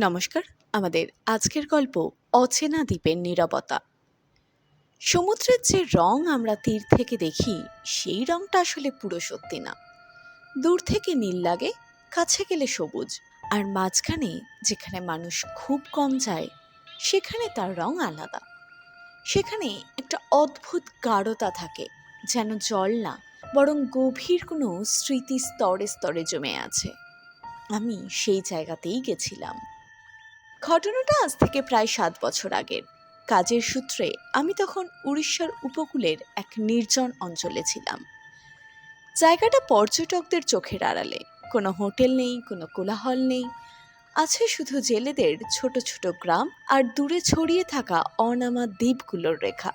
নমস্কার। আমাদের আজকের গল্প অচেনা দ্বীপের নীরবতা। সমুদ্রের যে রং আমরা তীর থেকে দেখি, সেই রংটা আসলে পুরো সত্যি না। দূর থেকে নীল লাগে, কাছে গেলে সবুজ, আর মাঝখানে যেখানে মানুষ খুব কম যায়, সেখানে তার রং আলাদা। সেখানে একটা অদ্ভুত গাঢ়তা থাকে, যেন জল না, বরং গভীর কোনো স্মৃতি স্তরে স্তরে জমে আছে। আমি সেই জায়গাতেই গেছিলাম। ঘটনাটা আজ থেকে প্রায় 7 বছর আগের। কাজের সূত্রে আমি তখন উড়িষ্যার উপকূলের এক নির্জন অঞ্চলে ছিলাম। জায়গাটা পর্যটকদের চোখের আড়ালে। কোনো হোটেল নেই, কোনো কোলাহল নেই। আছে শুধু জেলেদের ছোট ছোট গ্রাম আর দূরে ছড়িয়ে থাকা অনামা দ্বীপগুলোর রেখা।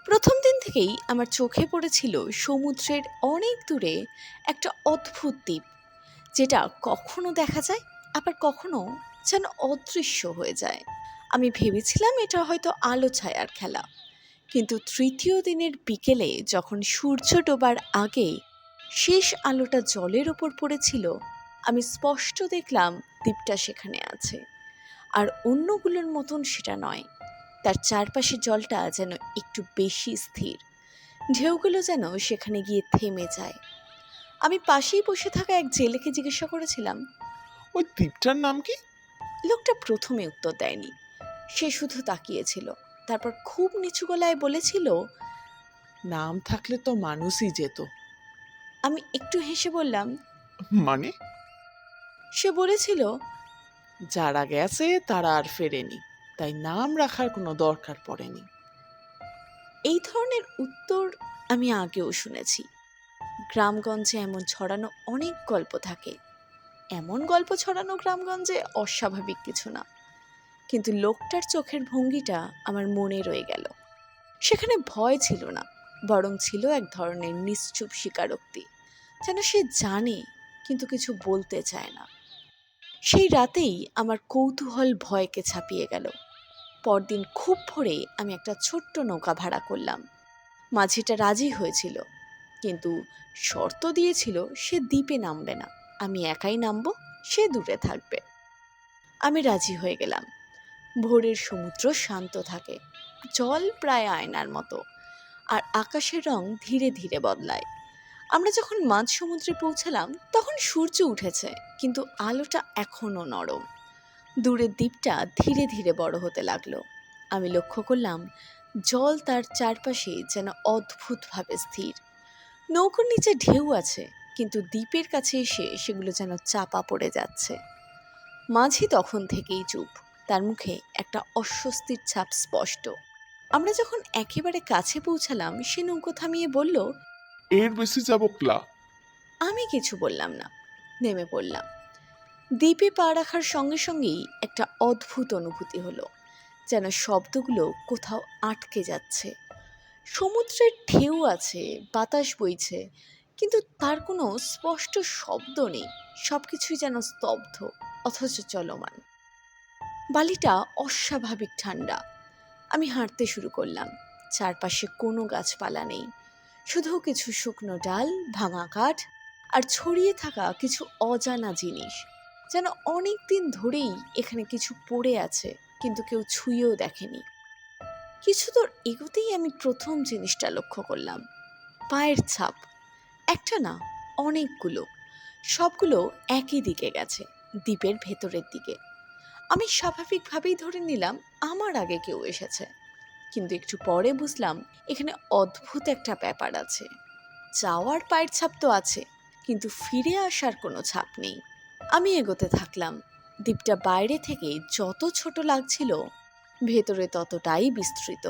প্রথম দিন থেকেই আমার চোখে পড়েছিল সমুদ্রের অনেক দূরে একটা অদ্ভুত দ্বীপ, যেটা কখনো দেখা যায়, আবার কখনো যেন অদৃশ্য হয়ে যায়। আমি ভেবেছিলাম এটা হয়তো আলো ছায়ার খেলা, কিন্তু তৃতীয় দিনের বিকেলে যখন সূর্য ডোবার আগে শেষ আলোটা জলের ওপর পড়েছিল, আমি স্পষ্ট দেখলাম দ্বীপটা সেখানে আছে। আর অন্যগুলোর মতন সেটা নয়। তার চারপাশে জলটা যেন একটু বেশি স্থির, ঢেউগুলো যেন সেখানে গিয়ে থেমে যায়। আমি পাশেই বসে থাকা এক জেলেকে জিজ্ঞাসা করেছিলাম। ওই দ্বীপটার নাম কি? লোকটা প্রথমে উত্তর দেয়নি। সে শুধু তাকিয়েছিল, তারপর খুব নিচু গলায় বলেছিল, নাম থাকলে তো মানুষই যেত। আমি একটু হেসে বললাম। মানে? সে বলেছিল, যারা গেছে তারা আর ফেরেনি, তাই নাম রাখার কোনো দরকার পড়েনি। এই ধরনের উত্তর আমি আগেও শুনেছি। গ্রামগঞ্জে এমন ছড়ানো অনেক গল্প থাকে। এমন গল্প ছড়ানো গ্রামগঞ্জে অস্বাভাবিক কিছু না, কিন্তু লোকটার চোখের ভঙ্গিটা আমার মনে রয়ে গেল। সেখানে ভয় ছিল না, বরং ছিল এক ধরনের নিশ্চুপ স্বীকারোক্তি, যেন সে জানে কিন্তু কিছু বলতে চায় না। সেই রাতেই আমার কৌতূহল ভয়কে ছাপিয়ে গেল। পরদিন খুব ভোরে আমি একটা ছোট্ট নৌকা ভাড়া করলাম। মাঝিটা রাজি হয়েছিল, কিন্তু শর্ত দিয়েছিল সে দ্বীপে নামবে না, আমি একাই নামবো, সে দূরে থাকবে। আমি রাজি হয়ে গেলাম। ভোরের সমুদ্র শান্ত থাকে, জল প্রায় আয়নার মতো, আর আকাশের রং ধীরে ধীরে বদলায়। আমরা যখন মাঝ সমুদ্রে পৌঁছালাম তখন সূর্য উঠেছে, কিন্তু আলোটা এখনো নরম। দূরের দ্বীপটা ধীরে ধীরে বড় হতে লাগলো। আমি লক্ষ্য করলাম জল তার চারপাশে যেন অদ্ভুতভাবে স্থির। নৌকোর নিচে ঢেউ আছে, কিন্তু দ্বীপের কাছে এসে সেগুলো যেন চাপা পড়ে যাচ্ছে। মাঝি তখন থেকেই চুপ, তার মুখে একটা অস্বস্তির ছাপ স্পষ্ট। আমরা যখন একেবারে কাছে পৌঁছালাম সে নৌকো থামিয়ে বলল। এর বেশি যাবো ক্লা। আমি কিছু বললাম না, নেমে পড়লাম। দ্বীপে পা রাখার সঙ্গে সঙ্গেই একটা অদ্ভুত অনুভূতি হলো, যেন শব্দগুলো কোথাও আটকে যাচ্ছে। সমুদ্রের ঢেউ আছে, বাতাস বইছে, কিন্তু তার কোনো স্পষ্ট শব্দ নেই। সবকিছুই যেন স্তব্ধ, অথচ চলমান। বালিটা অস্বাভাবিক ঠান্ডা। আমি হাঁটতে শুরু করলাম। চারপাশে কোনো গাছপালা নেই, শুধু কিছু শুকনো ডাল, ভাঙা কাঠ, আর ছড়িয়ে থাকা কিছু অজানা জিনিস, যেন অনেক দিন ধরেই এখানে কিছু পড়ে আছে, কিন্তু কেউ ছুঁয়েও দেখেনি। কিছু দূর এগোতেই আমি প্রথম জিনিসটা লক্ষ্য করলাম, পায়ের ছাপ। একটা না, অনেকগুলো। সবগুলো একই দিকে গেছে, দ্বীপের ভেতরের দিকে। আমি স্বাভাবিকভাবেই ধরে নিলাম আমার আগে কেউ এসেছে, কিন্তু একটু পরে বুঝলাম এখানে অদ্ভুত একটা ব্যাপার আছে। যাওয়ার পায়ের ছাপ তো আছে, কিন্তু ফিরে আসার কোনো ছাপ নেই। আমি এগোতে থাকলাম। দ্বীপটা বাইরে থেকে যত ছোট লাগছিল, ভেতরে ততটাই বিস্তৃত,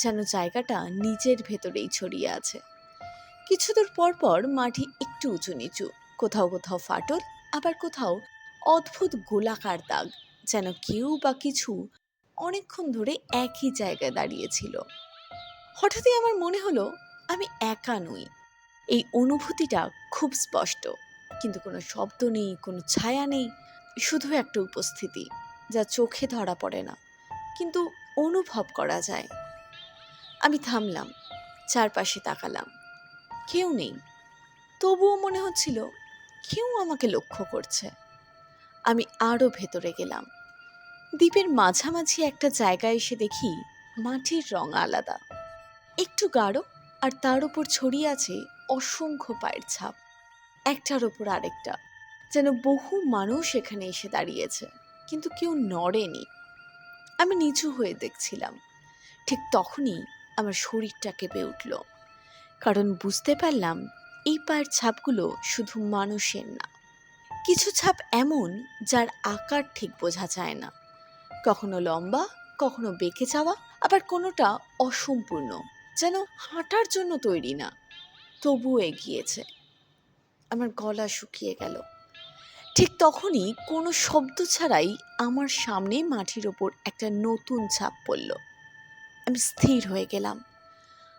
যেন জায়গাটা নিজের ভেতরেই ছড়িয়ে আছে। কিছু দূর পর পর মাটি একটু উঁচু নিচু, কোথাও কোথাও ফাটল, আবার কোথাও অদ্ভুত গোলাকার দাগ, যেন কেউ বা কিছু অনেকক্ষণ ধরে একই জায়গায় দাঁড়িয়েছিল। হঠাৎই আমার মনে হলো আমি একা নই। এই অনুভূতিটা খুব স্পষ্ট, কিন্তু কোনো শব্দ নেই, কোনো ছায়া নেই, শুধু একটা উপস্থিতি, যা চোখে ধরা পড়ে না, কিন্তু অনুভব করা যায়। আমি থামলাম, চারপাশে তাকালাম। কেউ নেই, তবুও মনে হচ্ছিল কেউ আমাকে লক্ষ্য করছে। আমি আরও ভেতরে গেলাম। দ্বীপের মাঝামাঝি একটা জায়গায় এসে দেখি মাটির রং আলাদা, একটু গাঢ়, আর তার উপর ছড়িয়ে আছে অসংখ্য পায়ের ছাপ, একটার ওপর আরেকটা, যেন বহু মানুষ এখানে এসে দাঁড়িয়েছে, কিন্তু কেউ নড়েনি। আমি নিচু হয়ে দেখছিলাম। ঠিক তখনই আমার শরীরটা কেঁপে উঠল, কারণ বুঝতে পারলাম এই পায়ের ছাপগুলো শুধু মানুষের না। কিছু ছাপ এমন যার আকার ঠিক বোঝা যায় না, কখনো লম্বা, কখনো বেঁকে যাওয়া, আবার কোনোটা অসম্পূর্ণ, যেন হাঁটার জন্য তৈরি না, তবুও এগিয়েছে। আমার গলা শুকিয়ে গেল। ঠিক তখনই কোনো শব্দ ছাড়াই আমার সামনে মাটির ওপর একটা নতুন ছাপ পড়ল। আমি স্থির হয়ে গেলাম।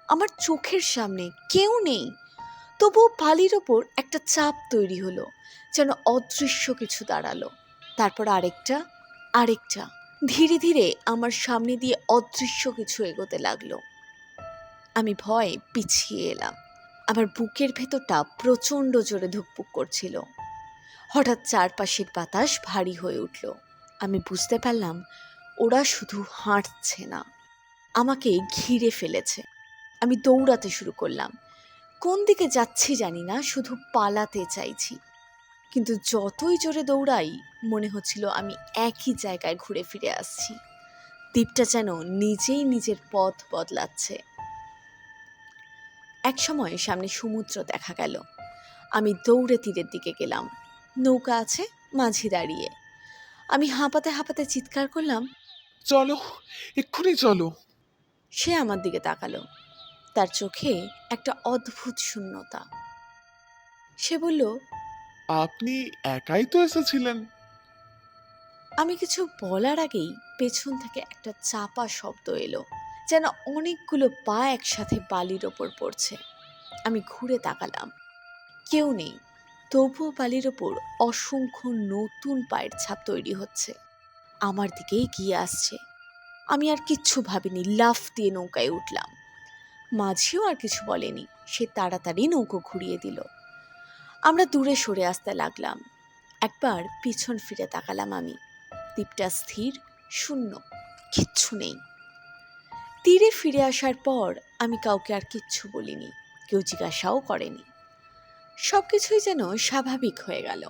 আমার চোখের সামনে কেউ নেই, তবুও বালির ওপর একটা চাপ তৈরি হলো, যেন অদৃশ্য কিছু দাঁড়ালো। তারপর আরেকটা, আরেকটা, ধীরে ধীরে আমার সামনে দিয়ে অদৃশ্য কিছু এগোতে লাগলো। আমি ভয়ে পিছিয়ে এলাম। আমার বুকের ভেতরটা প্রচণ্ড জোরে ধুকপুক করছিল। হঠাৎ চারপাশের বাতাস ভারী হয়ে উঠল। আমি বুঝতে পারলাম ওরা শুধু হাঁটছে না, আমাকে ঘিরে ফেলেছে। আমি দৌড়াতে শুরু করলাম। কোন দিকে যাচ্ছি জানি না, শুধু পালাতে চাইছি। কিন্তু যতই জোরে দৌড়াই, মনে হচ্ছিল আমি একই জায়গায় ঘুরে ফিরে আসছি। দ্বীপটা যেন নিজেই নিজের পথ বদলাচ্ছে। এক সময় সামনে সমুদ্র দেখা গেল। আমি দৌড়ে তীরের দিকে গেলাম। নৌকা আছে মাঝি দাঁড়িয়ে। আমি হাঁপাতে হাঁপাতে চিৎকার করলাম। চলো, এক্ষুনি চলো। সে আমার দিকে তাকালো। তার চোখে একটা অদ্ভুত শূন্যতা। সে বলল, আপনি একাই তো এসেছিলেন। আমি কিছু বলার আগেই পেছন থেকে একটা চাপা শব্দ এলো, যেন অনেকগুলো পা একসাথে বালির ওপর পড়ছে। আমি ঘুরে তাকালাম, কেউ নেই, তবুও বালির ওপর অসংখ্য নতুন পায়ের ছাপ তৈরি হচ্ছে, আমার দিকে এগিয়ে আসছে। আমি আর কিচ্ছু ভাবিনি, লাফ দিয়ে নৌকায় উঠলাম। মাঝিও আর কিছু বলেনি, সে তাড়াতাড়ি নৌকো ঘুরিয়ে দিল। আমরা দূরে সরে আসতে লাগলাম। একবার পিছন ফিরে তাকালাম আমি। দ্বীপটা স্থির, শূন্য, কিচ্ছু নেই। তীরে ফিরে আসার পর আমি কাউকে আর কিচ্ছু বলিনি, কেউ জিজ্ঞাসাও করেনি। সব কিছুই যেন স্বাভাবিক হয়ে গেল।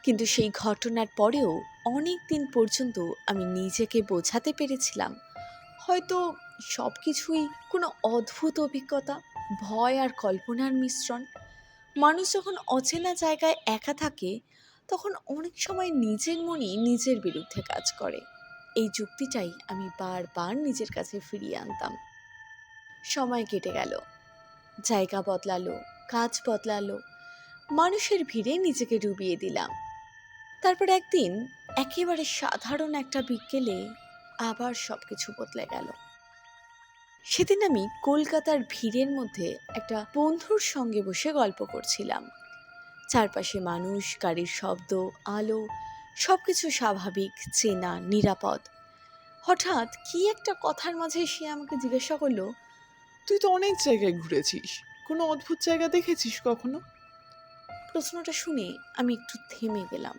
কিন্তু সেই ঘটনার পরেও অনেক দিন পর্যন্ত আমি নিজেকে বোঝাতে পেরেছিলাম, হয়তো সব কিছুই কোনো অদ্ভুত অভিজ্ঞতা, ভয় আর কল্পনার মিশ্রণ। মানুষ যখন অচেনা জায়গায় একা থাকে, তখন অনেক সময় নিজের মনই নিজের বিরুদ্ধে কাজ করে। এই যুক্তিটাই আমি বারবার নিজের কাছে ফিরিয়ে আনতাম। সময় কেটে গেল, জায়গা বদলালো, কাজ বদলালো, মানুষের ভিড়ে নিজেকে ডুবিয়ে দিলাম। তারপর একদিন একেবারে সাধারণ একটা বিকেলে আবার সব কিছু বদলে গেল। সেদিন আমি কলকাতার ভিড়ের মধ্যে একটা বন্ধুর সঙ্গে বসে গল্প করছিলাম। চারপাশে মানুষ, গাড়ির শব্দ, আলো, সবকিছু স্বাভাবিক, চেনা, নিরাপদ। হঠাৎ কি একটা কথার মাঝে সে আমাকে জিজ্ঞাসা করলো, তুই তো অনেক জায়গায় ঘুরেছিস, কোনো অদ্ভুত জায়গা দেখেছিস কখনো? প্রশ্নটা শুনে আমি একটু থেমে গেলাম।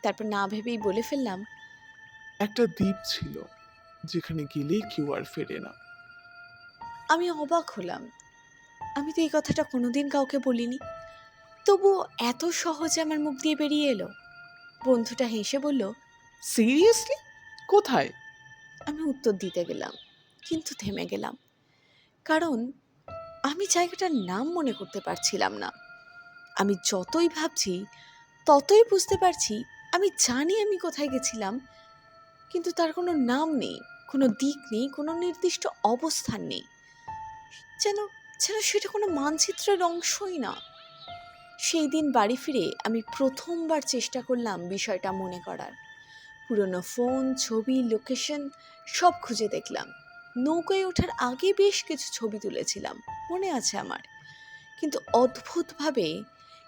তারপর না ভেবেই বলে ফেললাম, একটা দ্বীপ ছিল যেখানে গেলে কেউ আর ফেরে না। আমি অবাক হলাম। আমি তো এই কথাটা কোনোদিন কাউকে বলিনি, তবুও এত সহজে আমার মুখ দিয়ে বেরিয়ে এলো। বন্ধুটা হেসে বলল, সিরিয়াসলি? কোথায়? আমি উত্তর দিতে গেলাম, কিন্তু থেমে গেলাম, কারণ আমি জায়গাটার নাম মনে করতে পারছিলাম না। আমি যতই ভাবছি, ততই বুঝতে পারছি আমি জানি আমি কোথায় গেছিলাম, কিন্তু তার কোনো নাম নেই, কোনো দিক নেই, কোনো নির্দিষ্ট অবস্থান নেই। যেন যেন সেটা কোনো মানচিত্রের অংশই না। সেই দিন বাড়ি ফিরে আমি প্রথমবার চেষ্টা করলাম বিষয়টা মনে করার। পুরনো ফোন, ছবি, লোকেশন সব খুঁজে দেখলাম। নৌকায় ওঠার আগে বেশ কিছু ছবি তুলেছিলাম, মনে আছে আমার। কিন্তু অদ্ভুতভাবে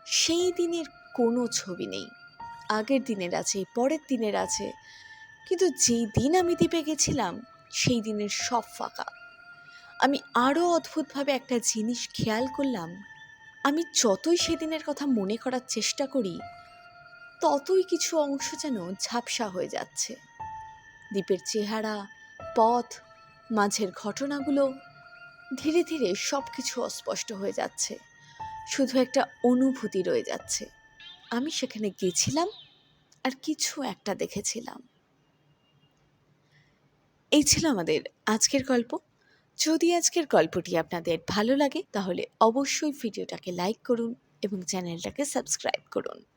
সেই দিনের কোনো ছবি নেই। আগের দিনের আছে, পরের দিনের আছে, কিন্তু যেই দিন আমি দ্বীপে গেছিলাম সেই দিনের সব ফাঁকা। আমি আরও অদ্ভুতভাবে একটা জিনিস খেয়াল করলাম, আমি যতই সেদিনের কথা মনে করার চেষ্টা করি, ততই কিছু অংশ যেন ঝাপসা হয়ে যাচ্ছে। দ্বীপের চেহারা, পথ, মাঝের ঘটনাগুলো ধীরে ধীরে সব কিছু অস্পষ্ট হয়ে যাচ্ছে। শুধু একটা অনুভূতি রয়ে যাচ্ছে, আমি সেখানে গেছিলাম আর কিছু একটা দেখেছিলাম। এই ছিল আমাদের আজকের গল্প। যদি আজকের গল্পটি আপনাদের ভালো লাগে তাহলে অবশ্যই ভিডিওটাকে লাইক করুন এবং চ্যানেলটাকে সাবস্ক্রাইব করুন।